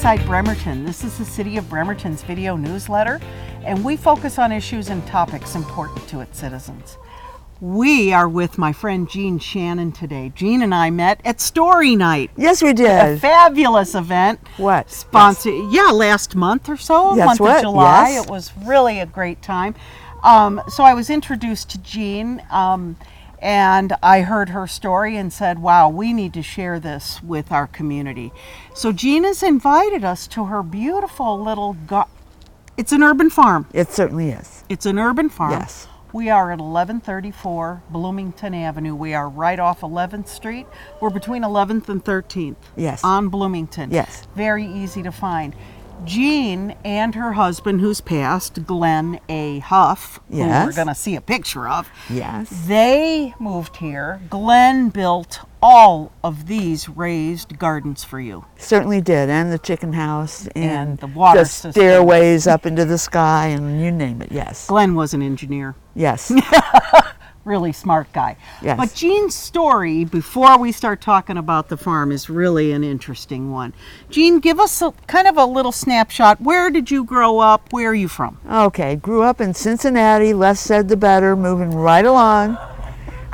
Inside Bremerton. This is the City of Bremerton's video newsletter, and we focus on issues and topics important to its citizens. We are with my friend Jean Schanen today. Jean and I met at Story Night. Yes, we did. A fabulous event. What? Sponsored, last month or so, month of July. Yes. It was really a great time. So I was introduced to Jean, and I heard her story and said, wow, we need to share this with our community. So Jean has invited us to her beautiful little, it's an urban farm. It certainly is. It's an urban farm. Yes. We are at 1134 Bloomington Avenue. We are right off 11th Street. We're between 11th and 13th. Yes. On Bloomington. Yes. Very easy to find. Jean and her husband, who's passed, Glenn A. Huff, who we're going to see a picture of. Yes. They moved here. Glenn built all of these raised gardens for you. Certainly did, and the chicken house and the water system. Stairways up into the sky, and you name it. Yes. Glenn was an engineer. Yes. Really smart guy. Yes. But Jean's story, before we start talking about the farm, is really an interesting one. Jean, give us kind of a little snapshot. Where did you grow up? Where are you from? Okay, grew up in Cincinnati, less said the better, moving right along.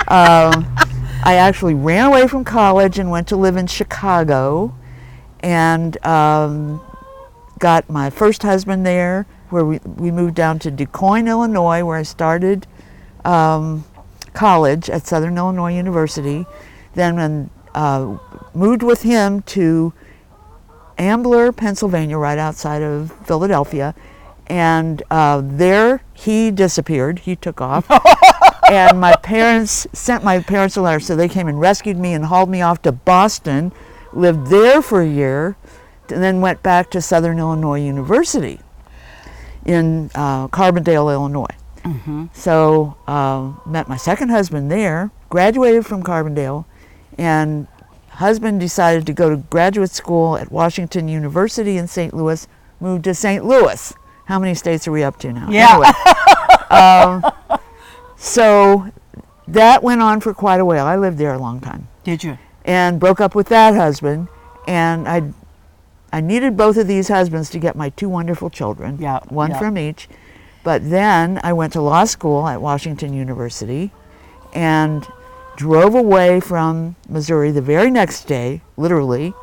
I actually ran away from college and went to live in Chicago, and got my first husband there, where we moved down to DuQuoin, Illinois, where I started college at Southern Illinois University. Then moved with him to Ambler, Pennsylvania, right outside of Philadelphia. And there he disappeared. He took off. And my parents sent my parents a letter, so they came and rescued me and hauled me off to Boston, lived there for a year, and then went back to Southern Illinois University in Carbondale, Illinois. Mm-hmm. So met my second husband there, graduated from Carbondale, and husband decided to go to graduate school at Washington University in St. Louis, moved to St. Louis. How many states are we up to now? Yeah. Anyway, so that went on for quite a while. I lived there a long time. Did you? And broke up with that husband, and I needed both of these husbands to get my two wonderful children, one from each. But then I went to law school at Washington University and drove away from Missouri the very next day, literally,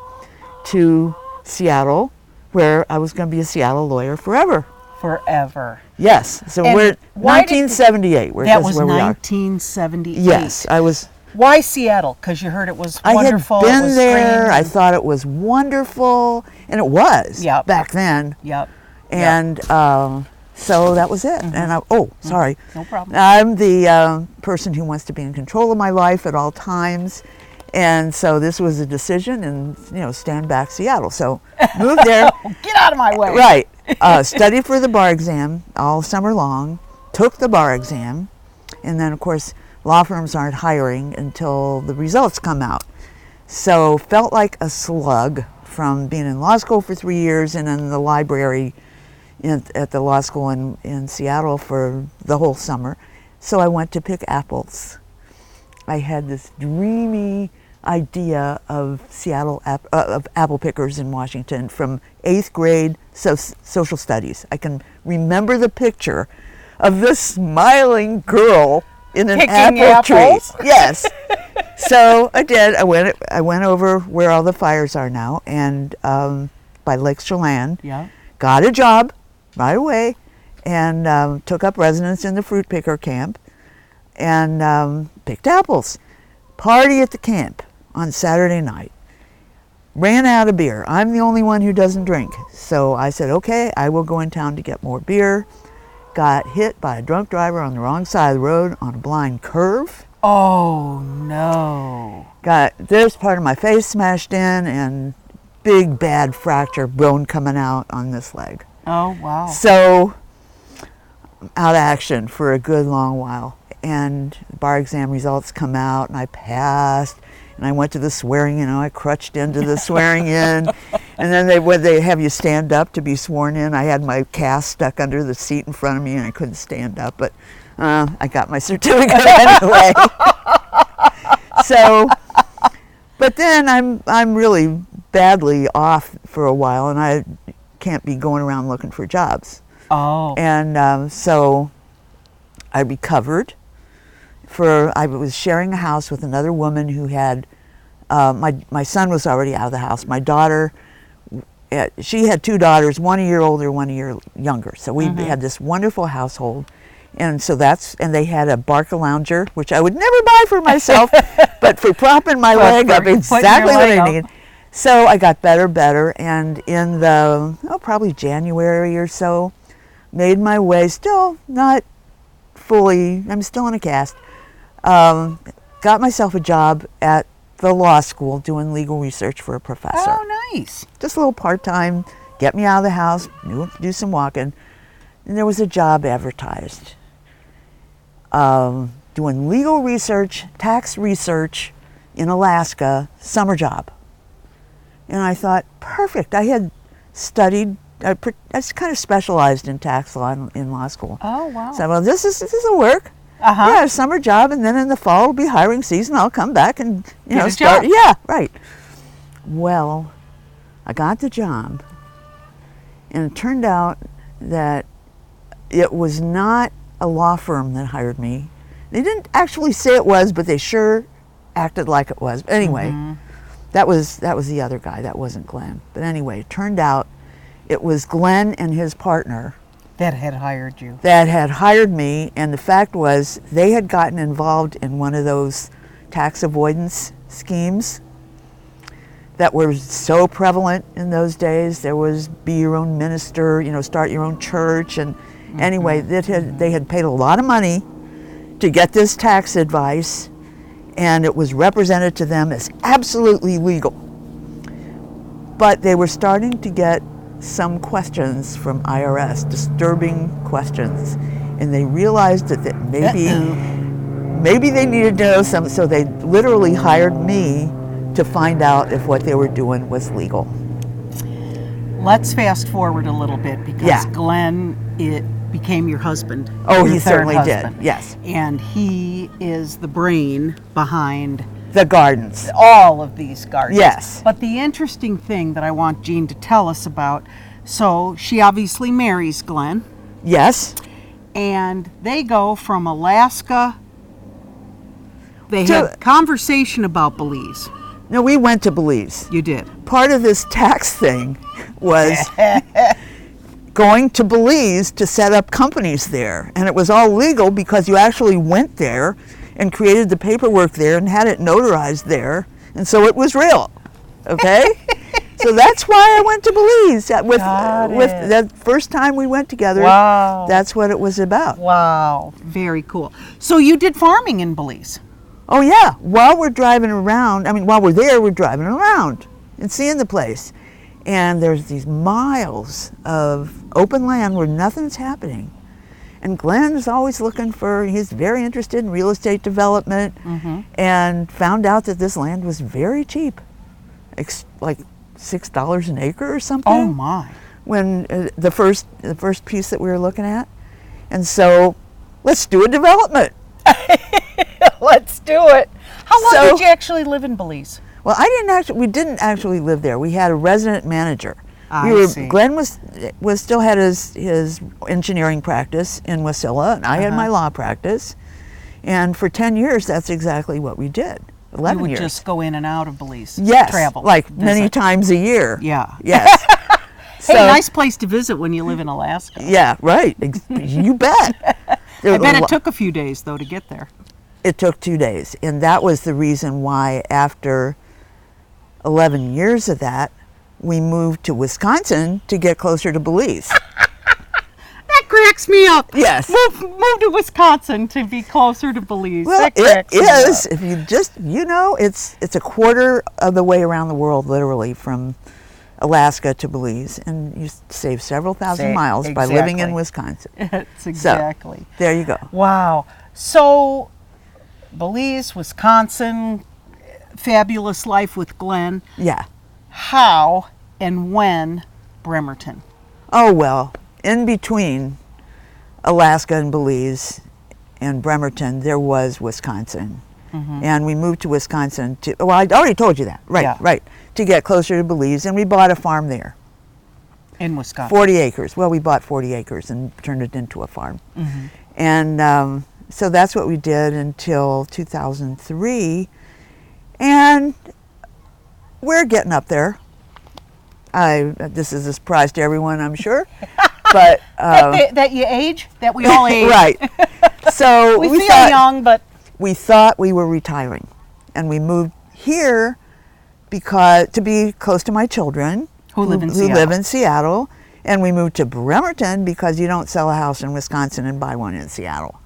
to Seattle, where I was going to be a Seattle lawyer forever. Forever. Yes. So And we're 1978. That was where we are. 1978. Yes, I was. Why Seattle? Because you heard it was I wonderful. had been it was there. green. I thought it was wonderful, and it was back then. Yep. And so that was it. Mm-hmm. And sorry. No problem. I'm the person who wants to be in control of my life at all times, and so this was a decision, and stand back, Seattle. So moved there. Get out of my way. Right. Studied for the bar exam all summer long. Took the bar exam, and then of course law firms aren't hiring until the results come out. So felt like a slug from being in law school for 3 years and in the library at the law school in Seattle for the whole summer. So I went to pick apples. I had this dreamy idea of Seattle of apple pickers in Washington from 8th grade social studies. I can remember the picture of this smiling girl in an apple tree. Yes. So I did. I went over where all the fires are now, and by Lake Charleen. Yeah. Got a job right away, and took up residence in the fruit picker camp, and picked apples. Party at the camp on Saturday night. Ran out of beer. I'm the only one who doesn't drink. So I said, okay, I will go in town to get more beer. Got hit by a drunk driver on the wrong side of the road on a blind curve. Oh, no. Got this part of my face smashed in, and big bad fracture, bone coming out on this leg. Oh, wow. So out of action for a good long while. And bar exam results come out, and I passed. And I went to the swearing in. I crutched into the swearing in. And then they have you stand up to be sworn in. I had my cast stuck under the seat in front of me, and I couldn't stand up. But I got my certificate anyway. So, but then I'm really badly off for a while, and I can't be going around looking for jobs. Oh. And so I recovered. I was sharing a house with another woman who had, my son was already out of the house. My daughter, she had 2 daughters, 1 a year older, 1 a year younger. So we had this wonderful household. And so and they had a Barca lounger, which I would never buy for myself, but for propping my leg up, exactly what I need. So I got better, and in probably January or so, made my way, still not fully, I'm still in a cast, got myself a job at the law school doing legal research for a professor. Oh, nice. Just a little part-time, get me out of the house, do some walking. And there was a job advertised. Doing legal research, tax research in Alaska, summer job. And I thought, perfect. I had studied, I kind of specialized in tax law in law school. Oh, wow. So, well, this will work. Yeah, a summer job, and then in the fall will be hiring season. I'll come back and start. Yeah, right. Well, I got the job, and it turned out that it was not a law firm that hired me. They didn't actually say it was, but they sure acted like it was. But anyway, that was the other guy. That wasn't Glenn. But anyway, it turned out it was Glenn and his partner that had hired you. That had hired me, and the fact was they had gotten involved in one of those tax avoidance schemes that were so prevalent in those days. There was be your own minister, start your own church, and anyway, they had paid a lot of money to get this tax advice, and it was represented to them as absolutely legal. But they were starting to get some questions from IRS, disturbing questions, and they realized that maybe they needed to know something, so they literally hired me to find out if what they were doing was legal. Let's fast forward a little bit, because Glenn, it became your husband. Oh, he certainly did, yes. And he is the brain behind the gardens. All of these gardens. Yes. But the interesting thing that I want Jean to tell us about, so she obviously marries Glenn. Yes. And they go from Alaska. They had conversation about Belize. No, we went to Belize. You did. Part of this tax thing was going to Belize to set up companies there. And it was all legal because you actually went there and created the paperwork there and had it notarized there, and so it was real. Okay? So that's why I went to Belize. With that first time we went together. Wow. That's what it was about. Wow. Very cool. So you did farming in Belize? Oh yeah. While we're there, we're driving around and seeing the place. And there's these miles of open land where nothing's happening. And Glenn is always he's very interested in real estate development, and found out that this land was very cheap, like $6 an acre or something. Oh my. When the first piece that we were looking at. And so, let's do a development. Let's do it. How long did you actually live in Belize? Well, we didn't actually live there. We had a resident manager. See. Glenn still had his engineering practice in Wasilla, and I had my law practice. And for 10 years, that's exactly what we did. 11 years. You would years. just go in and out of Belize. Yes, travel, many times a year. Yeah. Yes. Hey, nice place to visit when you live in Alaska. Yeah, right. You bet. I bet it took a few days, though, to get there. It took 2 days, and that was the reason why after 11 years of that, we moved to Wisconsin to get closer to Belize. That cracks me up. Yes. Move to Wisconsin to be closer to Belize. Well, that cracks it is. me up. If you just, it's a quarter of the way around the world, literally, from Alaska to Belize, and you save several thousand miles by living in Wisconsin. It's exactly. So, there you go. Wow. So, Belize, Wisconsin, fabulous life with Glenn. Yeah. How and when Bremerton? Oh, well, in between Alaska and Belize and Bremerton, there was Wisconsin. And we moved to Wisconsin to, well, I already told you that. Right, Yeah. right. To get closer to Belize, and we bought a farm there. In Wisconsin. 40 acres. Well, we bought 40 acres and turned it into a farm. And so that's what we did until 2003. And we're getting up there. This is a surprise to everyone, I'm sure. But that you age, that we all age. right. So we feel young, but we thought we were retiring, and we moved here because to be close to my children who live in Seattle. And we moved to Bremerton because you don't sell a house in Wisconsin and buy one in Seattle.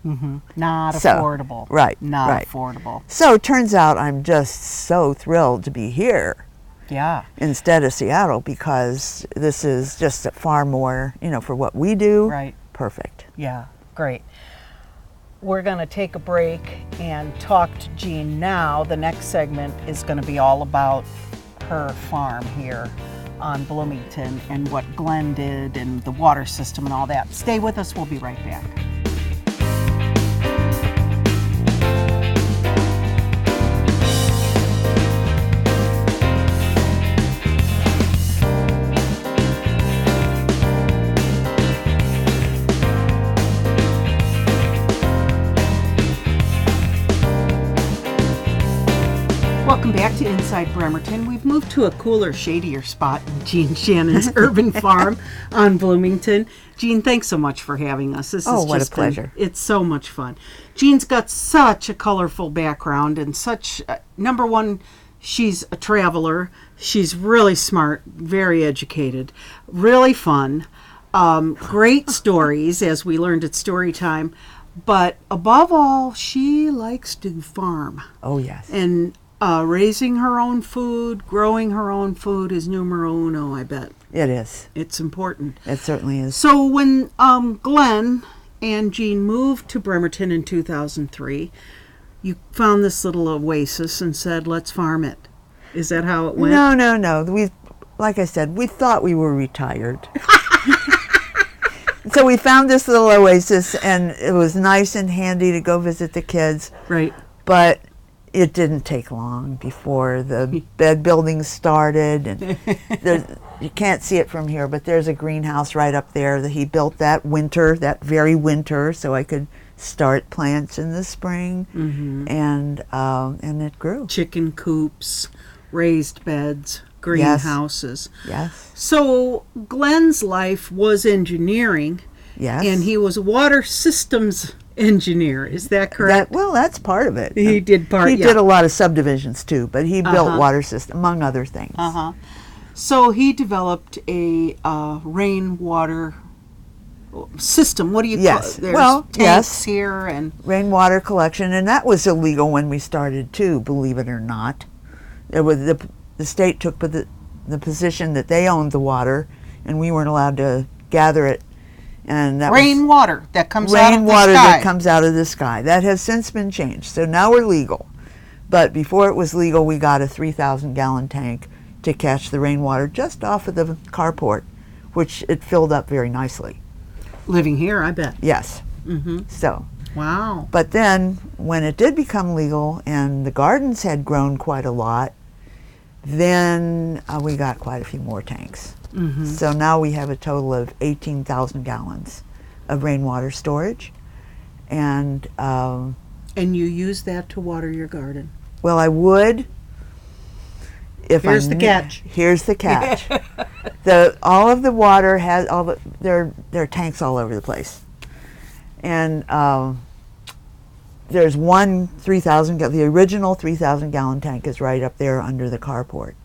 Not affordable. Right. Not affordable. So it turns out I'm just so thrilled to be here. Yeah. Instead of Seattle, because this is just far more, for what we do. Right. Perfect. Yeah. Great. We're going to take a break and talk to Jean now. The next segment is going to be all about her farm here on Bloomington and what Glenn did and the water system and all that. Stay with us. We'll be right back. Welcome back to Inside Bremerton. We've moved to a cooler, shadier spot in Jean Schanen's urban farm on Bloomington. Jean, thanks so much for having us. This is what just a pleasure. It's so much fun. Jean's got such a colorful background and such, number one, she's a traveler. She's really smart, very educated, really fun, great stories, as we learned at story time. But above all, she likes to farm. Oh, yes. And raising her own food, growing her own food is numero uno, I bet. It is. It's important. It certainly is. So when Glenn and Jean moved to Bremerton in 2003, you found this little oasis and said, let's farm it. Is that how it went? No. Like I said, we thought we were retired. So we found this little oasis, and it was nice and handy to go visit the kids. Right. But it didn't take long before the bed building started, and you can't see it from here, but there's a greenhouse right up there that he built that very winter, so I could start plants in the spring, and it grew. Chicken coops, raised beds, greenhouses. Yes. So Glenn's life was engineering. Yes. And he was a water systems engineer. Is that correct? That's part of it. He did part. He did a lot of subdivisions too, but he built water system, among other things. So he developed a rainwater system. What do you call it? There's tanks here and rainwater collection, and that was illegal when we started too. Believe it or not, there was the state took the position that they owned the water, and we weren't allowed to gather it. And that rainwater that comes out of the sky. Rainwater that comes out of the sky. That has since been changed. So now we're legal. But before it was legal, we got a 3,000-gallon tank to catch the rainwater just off of the carport, which it filled up very nicely. Living here, I bet. Yes. So. Wow. But then when it did become legal and the gardens had grown quite a lot, then we got quite a few more tanks. So now we have a total of 18,000 gallons of rainwater storage. And you use that to water your garden? Well, I would. Here's the catch. Here's the catch. All of the water has there are tanks all over the place. And there's one 3,000, the original 3,000 gallon tank is right up there under the carport.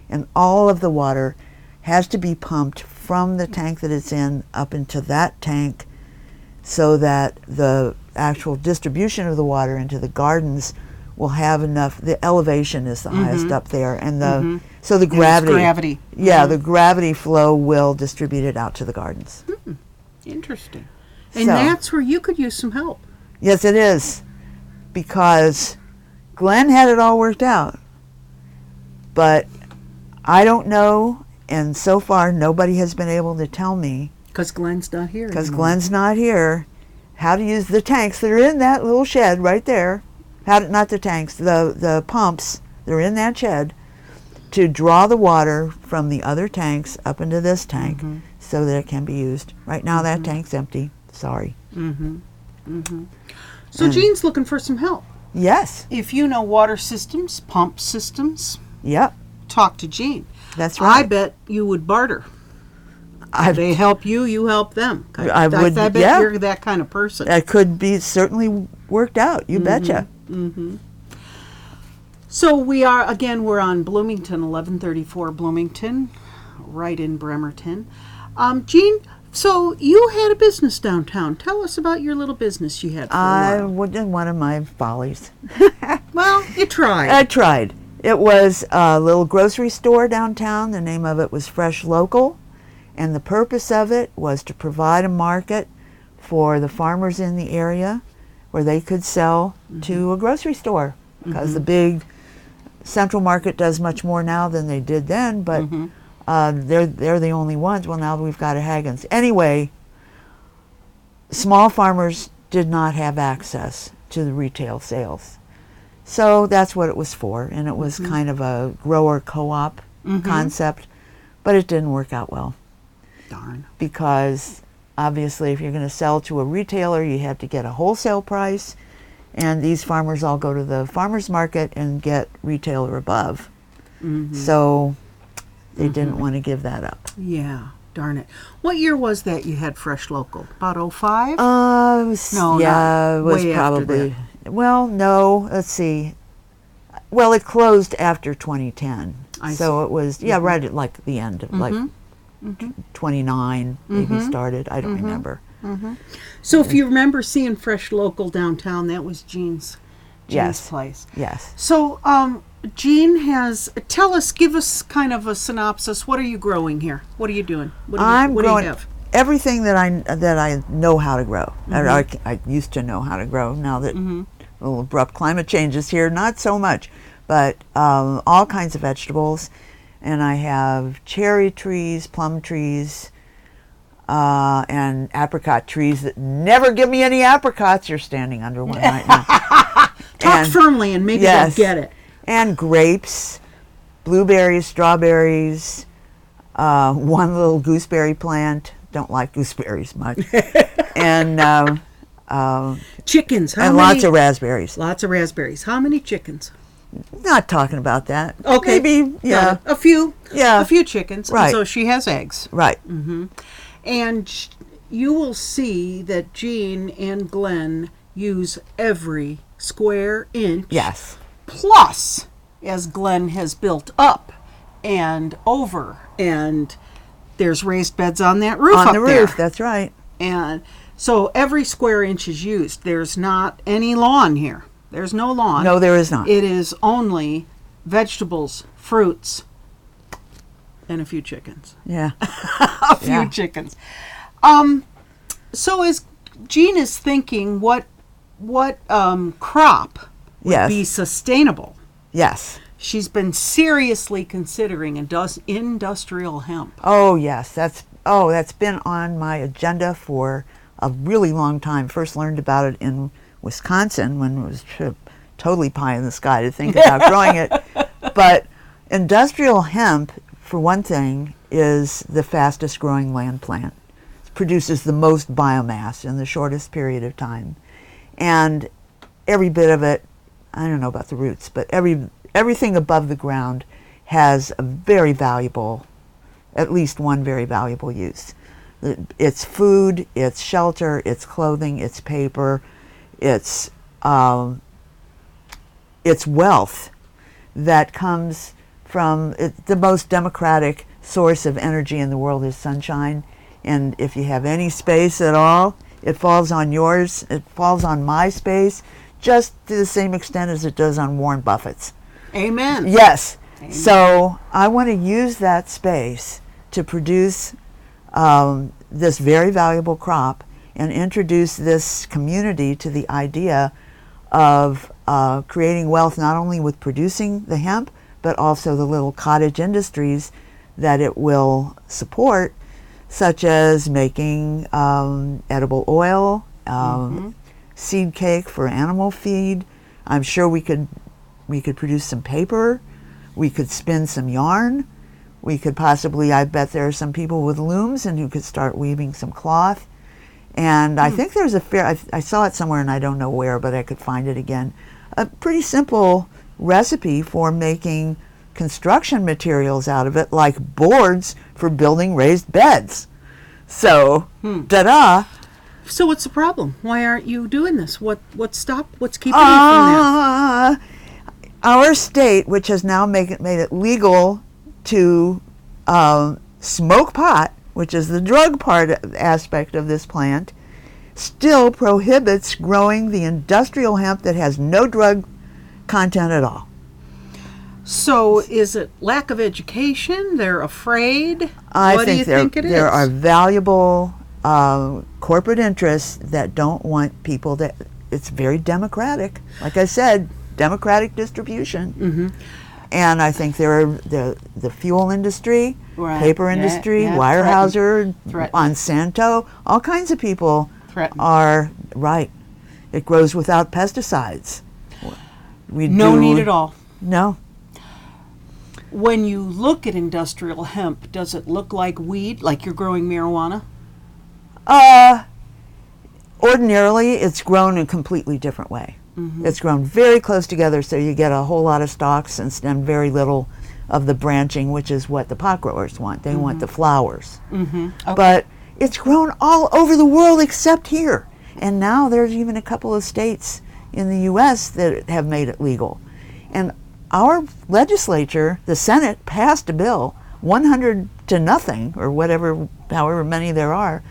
And all of the water has to be pumped from the tank that it's in up into that tank so that the actual distribution of the water into the gardens will have enough. The elevation is the highest up there, and so the gravity. Yeah, the gravity flow will distribute it out to the gardens. Interesting. And that's where you could use some help. Yes, it is, because Glenn had it all worked out, but I don't know. And so far, nobody has been able to tell me. Because Glenn's not here. Because Glenn's not here. How to use the tanks that are in that little shed right there. not the tanks, the pumps. They're in that shed to draw the water from the other tanks up into this tank so that it can be used. Right now that tank's empty. Sorry. So Jean's looking for some help. Yes. If you know water systems, pump systems, Yep. talk to Jean. That's right. I bet you would barter. They help you, you help them. I would, bet yeah. you're that kind of person. That could be certainly worked out. You betcha. So we're on Bloomington, 1134 Bloomington, right in Bremerton. Jean, so you had a business downtown. Tell us about your little business you had for a while. One of my follies. Well, you tried. I tried. It was a little grocery store downtown. The name of it was Fresh Local. And the purpose of it was to provide a market for the farmers in the area where they could sell to a grocery store. Because the big Central Market does much more now than they did then, but they're the only ones. Well, now we've got a Hagen's. Anyway, small farmers did not have access to the retail sales. So that's what it was for, and it was kind of a grower co-op concept, but it didn't work out well. Darn. Because obviously if you're going to sell to a retailer, you have to get a wholesale price, and these farmers all go to the farmer's market and get retail or above. So they didn't want to give that up. Yeah, darn it. What year was that you had Fresh Local? About 05? It was way after probably, well, no, let's see. Well, it closed after 2010. So it was, right at like the end of like 29 maybe started. I don't remember. So if you remember seeing Fresh Local downtown, that was Jean's place. Yes. So Jean give us kind of a synopsis. What are you growing here? What are you doing? What do you have? Everything that I know how to grow. I used to know how to grow. Now that little abrupt climate changes here, not so much, but all kinds of vegetables. And I have cherry trees, plum trees, and apricot trees that never give me any apricots. You're standing under one right now. Talk firmly and maybe they'll get it. And grapes, blueberries, strawberries, one little gooseberry plant. Don't like gooseberries much. And chickens. Lots of raspberries. Lots of raspberries. How many chickens? Not talking about that. Okay. Maybe, yeah. A few. Yeah. A few chickens. Right. So she has eggs. Right. And you will see that Jean and Glenn use every square inch. Yes. Plus, as Glenn has built up and over, and there's raised beds on that roof on the roof, that's right. And so every square inch is used. There's not any lawn here. There's no lawn. No, there is not. It is only vegetables, fruits, and a few chickens. Yeah. A few chickens. So as Jean is thinking, what crop would be sustainable? Yes. She's been seriously considering industrial hemp. Oh yes, that's been on my agenda for a really long time. First learned about it in Wisconsin when it was totally pie in the sky to think about growing it. But industrial hemp, for one thing, is the fastest growing land plant. It produces the most biomass in the shortest period of time. And every bit of it, I don't know about the roots, but everything above the ground has a very valuable, at least one very valuable use. It's food, it's shelter, it's clothing, it's paper, it's wealth that comes from the most democratic source of energy in the world is sunshine. And if you have any space at all, it falls on yours, it falls on my space, just to the same extent as it does on Warren Buffett's. Amen. Yes. Amen. So I want to use that space to produce this very valuable crop and introduce this community to the idea of creating wealth not only with producing the hemp, but also the little cottage industries that it will support, such as making edible oil, seed cake for animal feed. I'm sure we could produce some paper. We could spin some yarn. We could possibly, I bet there are some people with looms and who could start weaving some cloth. And I think there's I saw it somewhere and I don't know where, but I could find it again. A pretty simple recipe for making construction materials out of it, like boards for building raised beds. So, ta-da! So what's the problem? Why aren't you doing this? What's keeping you from that? Our state, which has now made it legal to smoke pot, which is the drug aspect of this plant, still prohibits growing the industrial hemp that has no drug content at all. So is it lack of education? They're afraid? What do you think it is? There are valuable corporate interests that don't want people that, it's very democratic. Like I said, democratic distribution. Mm-hmm. And I think there are the fuel industry, Right. paper industry, Weyerhaeuser, Monsanto, all kinds of people are right. It grows without pesticides. No need at all. No. When you look at industrial hemp, does it look like weed, like you're growing marijuana? Ordinarily, it's grown in a completely different way. Mm-hmm. It's grown very close together, so you get a whole lot of stalks and very little of the branching, which is what the pot growers want. They want the flowers. Mm-hmm. Okay. But it's grown all over the world except here. And now there's even a couple of states in the U.S. that have made it legal. And our legislature, the Senate, passed a bill, 100 to nothing, or however many there are,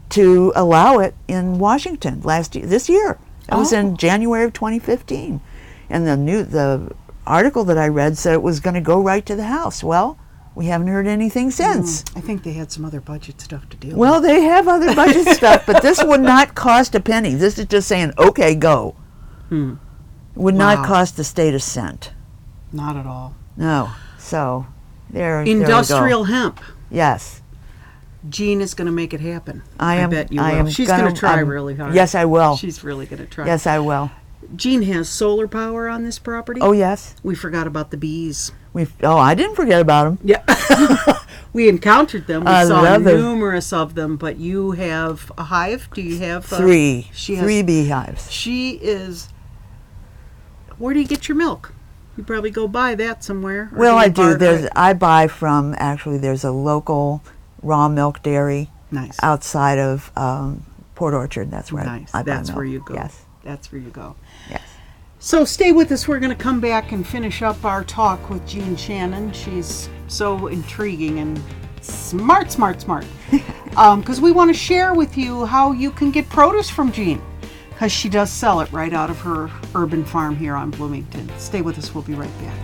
to allow it in Washington this year. It was in January of 2015. And the article that I read said it was going to go right to the House. Well, we haven't heard anything since. I think they had some other budget stuff to deal with. Well, they have other budget stuff, but this would not cost a penny. This is just saying, okay, go. It would not cost the state a cent. Not at all. No. So, there Industrial hemp. Yes. Jean is going to make it happen. I bet you will. She's going to try really hard. Yes, I will. She's really going to try. Yes, I will. Jean has solar power on this property. Oh, yes. We forgot about the bees. I didn't forget about them. Yeah. We encountered them. We saw numerous of them, but you have a hive? Do you have three? Three beehives. She is... Where do you get your milk? You probably go buy that somewhere. Well, I do. I buy from, there's a local raw milk dairy outside of Port Orchard. That's where I buy That's milk. where you go. Yes. That's where you go. Yes. So stay with us. We're going to come back and finish up our talk with Jean Schanen. She's so intriguing and smart. Because we want to share with you how you can get produce from Jean. Because she does sell it right out of her urban farm here on Bloomington. Stay with us. We'll be right back.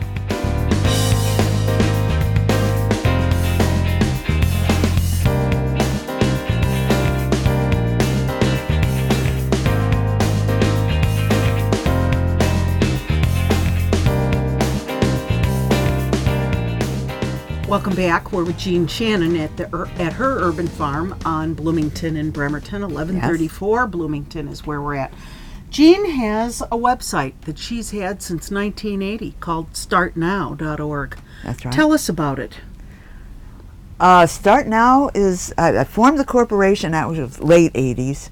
Welcome back. We're with Jean Schanen at her urban farm on Bloomington and Bremerton. 1134 Bloomington is where we're at. Jean has a website that she's had since 1980 called startnow.org. That's right. Tell us about it. Start Now is, I formed the corporation, that was late 80s,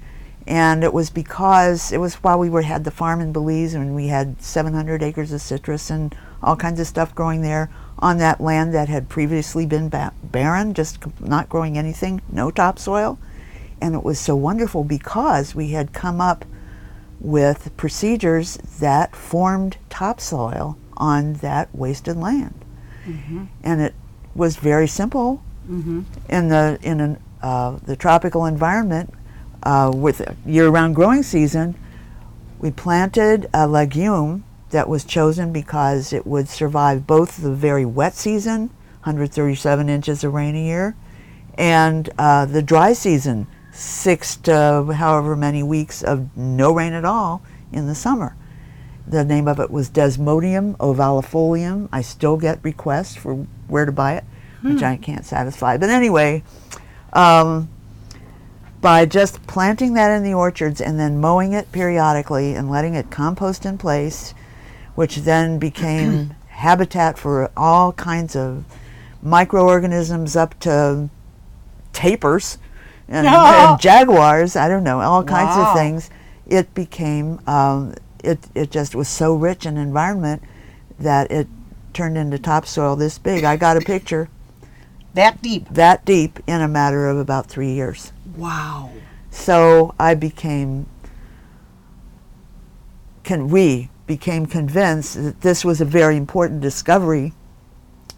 and it was because, it was while we had the farm in Belize and we had 700 acres of citrus and all kinds of stuff growing there on that land that had previously been barren, just not growing anything, no topsoil. And it was so wonderful because we had come up with procedures that formed topsoil on that wasted land. Mm-hmm. And it was very simple. Mm-hmm. In the tropical environment with a year-round growing season, we planted a legume that was chosen because it would survive both the very wet season, 137 inches of rain a year, and the dry season, 6 to however many weeks of no rain at all in the summer. The name of it was Desmodium ovalifolium. I still get requests for where to buy it, which I can't satisfy. But anyway, by just planting that in the orchards and then mowing it periodically and letting it compost in place, which then became habitat for all kinds of microorganisms up to tapirs and jaguars, I don't know, all kinds of things. It became, it just was so rich an environment that it turned into topsoil this big. I got a picture. That deep? That deep in a matter of about 3 years. Wow. So we became convinced that this was a very important discovery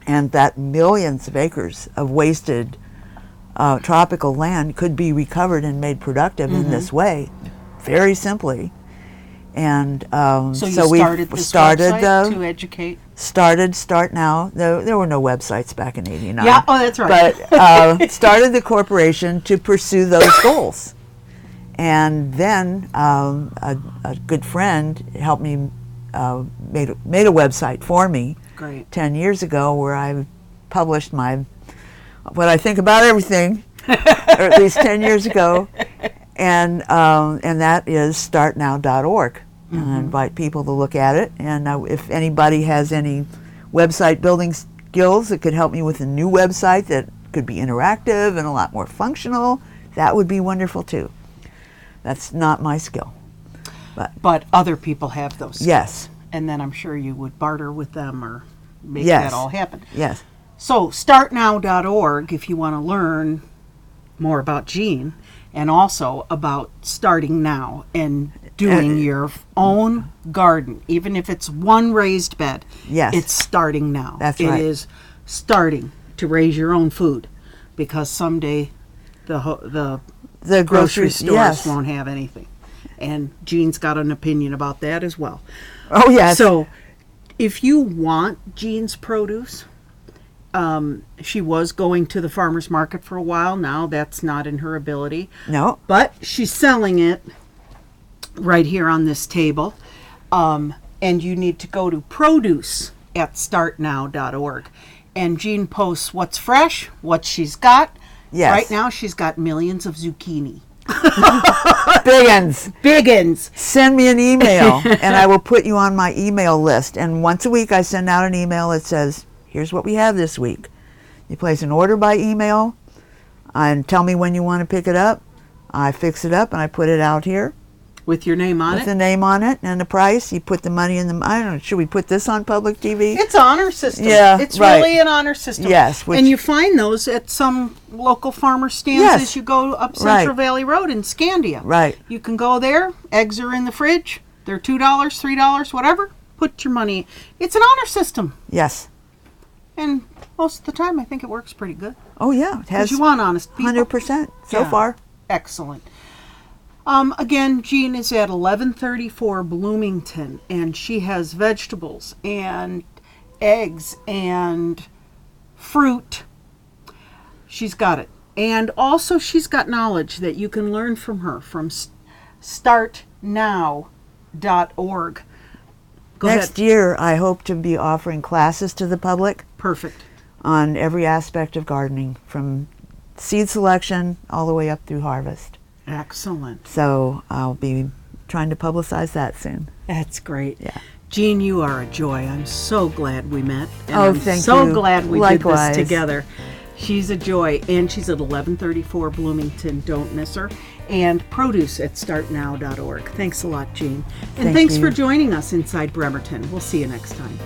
and that millions of acres of wasted tropical land could be recovered and made productive in this way, very simply. And so we started to educate. Start Now. There were no websites back in '89. Yeah, oh, that's right. But started the corporation to pursue those goals. And then a good friend helped me, made a website for me. Great. 10 years ago, where I published what I think about everything, or at least 10 years ago, and that is startnow.org. And I invite people to look at it. And if anybody has any website building skills that could help me with a new website that could be interactive and a lot more functional, that would be wonderful too. That's not my skill. But other people have those skills. Yes. And then I'm sure you would barter with them or make Yes. that all happen. Yes. So startnow.org if you want to learn more about Jean and also about starting now and doing your own garden, even if it's one raised bed. Yes. It's starting now. That's right. It is starting to raise your own food because someday the grocery stores yes. won't have anything. And Jean's got an opinion about that as well. Oh, yes. So if you want Jean's produce, she was going to the farmer's market for a while. Now that's not in her ability. No. But she's selling it right here on this table. And you need to go to produce at startnow.org. And Jean posts what's fresh, what she's got. Yes. Right now she's got millions of zucchini. Biggins. Send me an email and I will put you on my email list. And once a week I send out an email that says, here's what we have this week. You place an order by email and tell me when you want to pick it up. I fix it up and I put it out here. With your name on it? With the name on it and the price. You put the money in I don't know, should we put this on public TV? It's honor system. Yeah, it's right. really an honor system. Yes. And you find those at some local farmer stands Yes. as you go up Central Valley Road in Scandia. Right. You can go there. Eggs are in the fridge. They're $2, $3, whatever. Put your money. It's an honor system. Yes. And most of the time, I think it works pretty good. Oh, yeah. It has Because you want honest people. 100% so far. Excellent. Again, Jean is at 1134 Bloomington, and she has vegetables and eggs and fruit. She's got it. And also she's got knowledge that you can learn from her from startnow.org. Next year, I hope to be offering classes to the public. Perfect. On every aspect of gardening, from seed selection all the way up through harvest. Excellent. So I'll be trying to publicize that soon. That's great. Yeah. Jean, you are a joy. I'm so glad we met. And Oh, I'm thank so you. glad we Likewise. did this together. She's a joy. And she's at 1134 Bloomington. Don't miss her. And produce at startnow.org. Thanks a lot, Jean. And Thank thanks you. for joining us inside Bremerton. We'll see you next time.